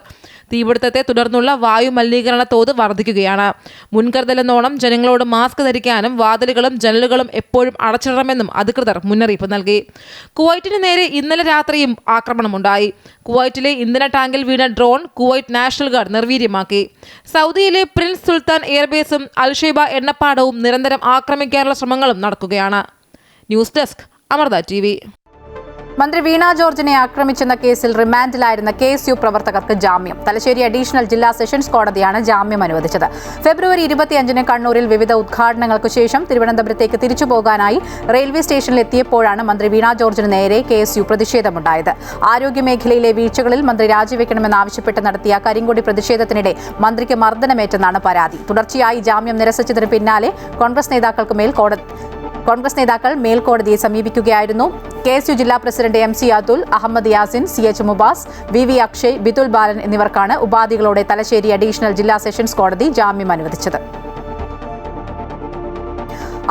തീപിടുത്തത്തെ തുടർന്നുള്ള വായു മലിനീകരണ തോത് വർദ്ധിക്കുകയാണ്. മുൻകരുതലെന്നോണം ജനങ്ങളോട് മാസ്ക് ധരിക്കാനും വാതിലുകളും ജനലുകളും എപ്പോഴും അടച്ചിടണമെന്നും അധികൃതർ മുന്നറിയിപ്പ് നൽകി. കുവൈറ്റിന് നേരെ ഇന്നലെ രാത്രിയും ആക്രമണമുണ്ടായി. കുവൈറ്റിലെ ഇന്ധന ടാങ്കിൽ വീണ ഡ്രോൺ കുവൈറ്റ് നാഷണൽ ഗാർഡ് നിർവീര്യമാക്കി. സൗദിയിലെ പ്രിൻസ് സുൽത്താൻ എയർബേസും അൽഷൈബ എണ്ണപ്പാടവും നിരന്തരം ആക്രമിക്കാനുള്ള ശ്രമങ്ങളും നടക്കുകയാണ്. News desk Amrita TV. മന്ത്രി വീണ ജോർജിനെ ആക്രമിച്ചെന്ന കേസിൽ റിമാൻഡിലായിരുന്ന KSU പ്രവർത്തകർക്ക് ജാമ്യം. തലശ്ശേരി അഡീഷണൽ ജില്ലാ സെഷൻസ് കോടതിയാണ് ജാമ്യം അനുവദിച്ചത്. ഫെബ്രുവരി 25-ന് കണ്ണൂരിൽ വിവിധ ഉദ്ഘാടനങ്ങൾക്ക് ശേഷം തിരുവനന്തപുരത്തേക്ക് തിരിച്ചു പോകാനായി റെയിൽവേ സ്റ്റേഷനിൽ എത്തിയപ്പോഴാണ് മന്ത്രി വീണ ജോർജിന് നേരെ KSU പ്രതിഷേധമുണ്ടായത്. ആരോഗ്യമേഖലയിലെ വീഴ്ചകളിൽ മന്ത്രി രാജിവെക്കണമെന്നാവശ്യപ്പെട്ട് നടത്തിയ കരിങ്കൊടി പ്രതിഷേധത്തിനിടെ മന്ത്രിക്ക് മർദ്ദനമേറ്റെന്നാണ് പരാതി. തുടർച്ചയായി ജാമ്യം നിരസിച്ചതിന് പിന്നാലെ കോൺഗ്രസ് നേതാക്കൾ മേൽക്കോടതിയെ സമീപിക്കുകയായിരുന്നു. KSU ജില്ലാ president MC Athul, Ahammed Yasin, CH Mubas, VV Akshay, Bithul Balan എന്നിവർക്കാണ് ഉപാധികളോടെ തലശ്ശേരി അഡീഷണൽ ജില്ലാ സെഷൻസ് കോടതി ജാമ്യം അനുവദിച്ചത്.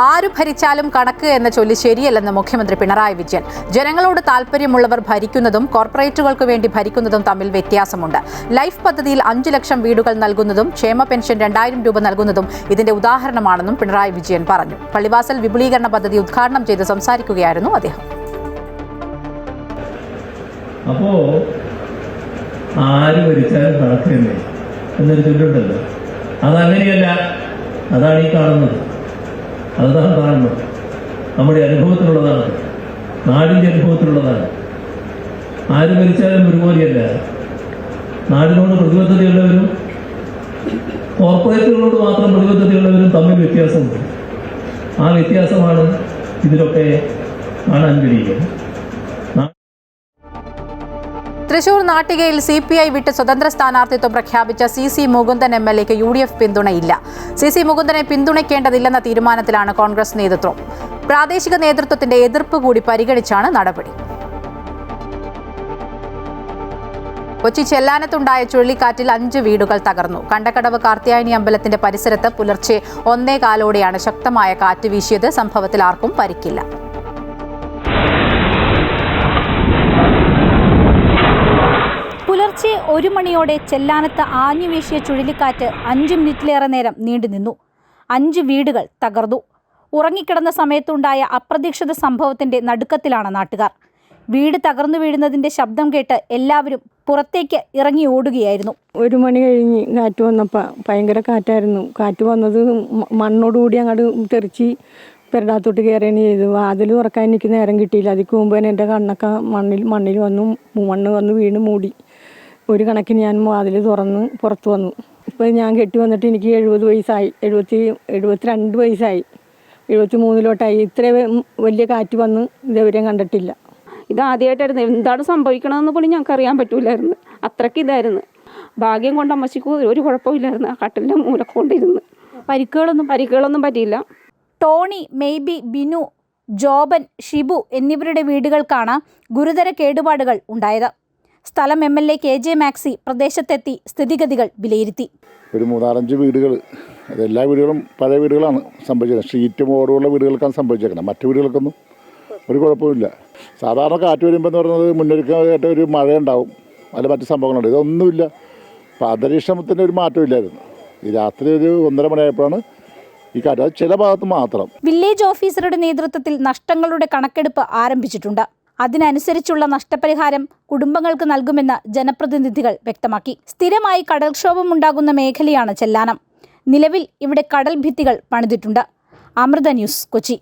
ആരു ഭരിച്ചാലും കണക്ക് എന്ന ചൊല്ലി ശരിയല്ലെന്ന് മുഖ്യമന്ത്രി പിണറായി വിജയൻ. ജനങ്ങളോട് താൽപര്യമുള്ളവർ ഭരിക്കുന്നതും കോർപ്പറേറ്റുകൾക്ക് വേണ്ടി ഭരിക്കുന്നതും തമ്മിൽ വ്യത്യാസമുണ്ട്. ലൈഫ് പദ്ധതിയിൽ 5 ലക്ഷം വീടുകൾ നൽകുന്നതും ക്ഷേമ പെൻഷൻ 2000 രൂപ നൽകുന്നതും ഇതിന്റെ ഉദാഹരണമാണെന്നും പിണറായി വിജയൻ പറഞ്ഞു. പള്ളിവാസൽ വിപുലീകരണ പദ്ധതി ഉദ്ഘാടനം ചെയ്ത് സംസാരിക്കുകയായിരുന്നു അദ്ദേഹം. അപ്പോ ആര് ഭരിച്ചാലും കണക്ക് തന്നെ എന്നൊരു ചൊല്ലുണ്ടല്ലോ, അതങ്ങനെയല്ല. അതാണ് ഈ കാണുന്നത്. അതാണ് കാണുന്നത്. നമ്മുടെ അനുഭവത്തിലുള്ളതാണ്, നാടിൻ്റെ അനുഭവത്തിലുള്ളതാണ്. ആര് ഭരിച്ചാലും ഒരുപോലെയല്ല. നാടിനോട് പ്രതിബദ്ധതയുള്ളവരും കോർപ്പറേറ്റുകളോട് മാത്രം പ്രതിബദ്ധതയുള്ളവരും തമ്മിൽ വ്യത്യാസമുണ്ട്. ആ വ്യത്യാസമാണ് ഇതിലൊക്കെ കാണാൻ കഴിയുക. തൃശൂർ നാട്ടികയിൽ CPI വിട്ട് സ്വതന്ത്ര സ്ഥാനാർത്ഥിത്വം പ്രഖ്യാപിച്ച CC Mukundan MLAക്ക് UDF പിന്തുണയില്ല. CC മുകുന്ദനെ പിന്തുണയ്ക്കേണ്ടതില്ലെന്ന തീരുമാനത്തിലാണ് Congress നേതൃത്വം. പ്രാദേശിക നേതൃത്വത്തിന്റെ എതിർപ്പ് കൂടി പരിഗണിച്ചാണ് നടപടി. കൊച്ചി ചെല്ലാനത്തുണ്ടായ ചുഴലിക്കാറ്റിൽ 5 വീടുകൾ തകർന്നു. കണ്ടക്കടവ് കാർത്യായനി അമ്പലത്തിന്റെ പരിസരത്ത് പുലർച്ചെ 1:15 ശക്തമായ കാറ്റ് വീശിയത്. സംഭവത്തിൽ ആർക്കും പരിക്കില്ല. പുലർച്ചെ 1 മണിയോടെ ചെല്ലാനത്ത് ആഞ്ഞുവീശിയ ചുഴലിക്കാറ്റ് 5 മിനിറ്റിലേറെ നേരം നീണ്ടുനിന്നു. 5 വീടുകൾ തകർന്നു. ഉറങ്ങിക്കിടന്ന സമയത്തുണ്ടായ അപ്രതീക്ഷിത സംഭവത്തിന്റെ നടുക്കത്തിലാണ് നാട്ടുകാർ. വീട് തകർന്നു വീഴുന്നതിന്റെ ശബ്ദം കേട്ട് എല്ലാവരും പുറത്തേക്ക് ഇറങ്ങി ഓടുകയായിരുന്നു. 1 മണി കഴിഞ്ഞ് കാറ്റ് വന്നപ്പോൾ ഭയങ്കര കാറ്റായിരുന്നു. കാറ്റ് വന്നത് മണ്ണോടുകൂടി അങ്ങോട്ട് തെറിച്ച് പെരടാത്തോട്ട് കയറുകയാണ് ചെയ്തു. വാതിൽ തുറക്കാൻ എനിക്ക് നേരം കിട്ടിയില്ല. അതിക്ക് മുമ്പ് തന്നെ എൻ്റെ കണ്ണൊക്കെ മണ്ണിൽ വന്ന് വീണ് മൂടി. ഒരു കണക്കിന് ഞാൻ വാതിൽ തുറന്ന് പുറത്ത് വന്നു. ഇപ്പോൾ ഞാൻ കെട്ടി വന്നിട്ട് എനിക്ക് 70 വയസ്സായി. 72 വയസ്സായി. 73 ഇത്ര വലിയ കാറ്റ് വന്ന് ഇതുവരെയും കണ്ടിട്ടില്ല. ഇതാദ്യമായിട്ടായിരുന്നു. എന്താണ് സംഭവിക്കണമെന്ന് പോലും ഞങ്ങൾക്ക് അറിയാൻ പറ്റൂലായിരുന്നു. അത്രയ്ക്ക് ഇതായിരുന്നു. ഭാഗ്യം കൊണ്ട് അമ്മച്ചിക്ക് ഒരു കുഴപ്പമില്ലായിരുന്നു. ആ കട്ടിലിൻ്റെ മൂലക്കൊണ്ടിരുന്ന് പരിക്കുകളൊന്നും പറ്റിയില്ല. ടോണി, മെയ്ബി, ബിനു, ജോബൻ, ഷിബു എന്നിവരുടെ വീടുകൾക്കാണ് ഗുരുതര കേടുപാടുകൾ ഉണ്ടായത്. സ്ഥലം MLA KJ മാക്സി പ്രദേശത്തെത്തി സ്ഥിതിഗതികൾ വിലയിരുത്തി. ഒരു 3-5 വീടുകൾ, അതെല്ലാ വീടുകളും പഴയ വീടുകളാണ് സംഭവിച്ചത്. ഷീറ്റും ഓടുള്ള വീടുകൾക്കാണ് സംഭവിച്ചേക്കണം. മറ്റു വീടുകൾക്കൊന്നും ഒരു കുഴപ്പമില്ല. സാധാരണ കാറ്റ് വരുമ്പോൾ എന്ന് പറയുന്നത് മുന്നൊരുക്കമായിട്ട് ഒരു മഴയുണ്ടാവും, അല്ല മറ്റു സംഭവങ്ങളുണ്ട്. ഇതൊന്നുമില്ല. അപ്പോൾ അന്തരീക്ഷത്തിൻ്റെ ഒരു മാറ്റമില്ലായിരുന്നു. ഈ രാത്രി ഒരു 1:30 മണിയായപ്പോഴാണ് ഈ കാറ്റ്. അത് ചില ഭാഗത്ത് മാത്രം. വില്ലേജ് ഓഫീസറുടെ നേതൃത്വത്തിൽ നഷ്ടങ്ങളുടെ കണക്കെടുപ്പ് ആരംഭിച്ചിട്ടുണ്ട്. അതിനനുസരിച്ചുള്ള നഷ്ടപരിഹാരം കുടുംബങ്ങൾക്ക് നൽകുമെന്ന് ജനപ്രതിനിധികൾ വ്യക്തമാക്കി. സ്ഥിരമായി കടൽക്ഷോഭമുണ്ടാകുന്ന മേഖലയാണ് ചെല്ലാനം. നിലവിൽ ഇവിടെ കടൽ ഭിത്തികൾ പണിതിട്ടുണ്ട്. അമൃത ന്യൂസ്, കൊച്ചി.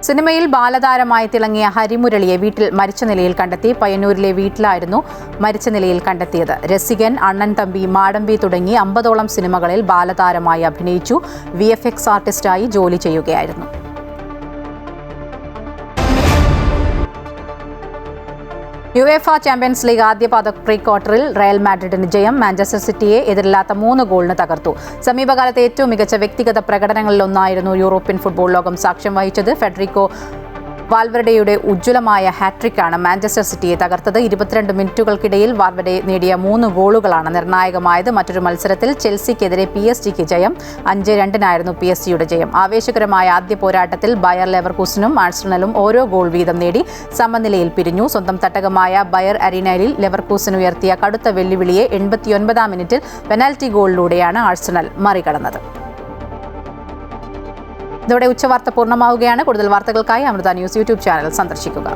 സിനിമയിൽ ബാലതാരമായി തിളങ്ങിയ ഹരിമുരളിയെ വീട്ടിൽ മരിച്ച നിലയിൽ കണ്ടെത്തി. പയ്യന്നൂരിലെ വീട്ടിലായിരുന്നു മരിച്ച നിലയിൽ കണ്ടെത്തിയത്. രസികൻ, അണ്ണൻ തമ്പി, മാടമ്പി തുടങ്ങി 50ഓളം സിനിമകളിൽ ബാലതാരമായി അഭിനയിച്ചു. VFX ആർട്ടിസ്റ്റായി ജോലി ചെയ്യുകയായിരുന്നു. യുവേഫ ചാമ്പ്യൻസ് ലീഗ് ആദ്യപാദ പ്രീ ക്വാർട്ടറിൽ റയൽ മാഡ്രിഡിന് ജയം. മാഞ്ചസ്റ്റർ സിറ്റിയെ എതിരില്ലാത്ത 3 ഗോളിന് തകർത്തു. സമീപകാലത്തെ ഏറ്റവും മികച്ച വ്യക്തിഗത പ്രകടനങ്ങളിലൊന്നായിരുന്നു യൂറോപ്യൻ ഫുട്ബോൾ ലോകം സാക്ഷ്യം വഹിച്ചത്. ഫെഡറിക്കോ വാൽവെർഡെയുടെ ഉജ്ജ്വലമായ ഹാട്രിക്കാണ് മാഞ്ചസ്റ്റർ സിറ്റിയെ തകർത്തത്. 22 മിനിറ്റുകൾക്കിടയിൽ വാൽവെർഡെ നേടിയ 3 ഗോളുകളാണ് നിർണായകമായത്. മറ്റൊരു മത്സരത്തിൽ ചെൽസിക്കെതിരെ PSG ജയം. 5-2 PSG ജയം. ആവേശകരമായ ആദ്യ പോരാട്ടത്തിൽ ബയർ ലെവർകൂസനും ആഴ്സണലും ഓരോ ഗോൾ വീതം നേടി സമനിലയിൽ പിരിഞ്ഞു. സ്വന്തം തട്ടകമായ ബയർ അരീനയിൽ ലെവർകൂസൻ ഉയർത്തിയ കടുത്ത വെല്ലുവിളിയെ 89-ാം മിനിറ്റിൽ പെനാൽറ്റി ഗോളിലൂടെയാണ് ആഴ്സണൽ മറികടന്നത്. ഇതോടെ ഉച്ചവാർത്ത പൂർണ്ണമാവുകയാണ്. കൂടുതൽ വാർത്തകൾക്കായി അമൃത ന്യൂസ് യൂട്യൂബ് ചാനൽ സന്ദർശിക്കുക.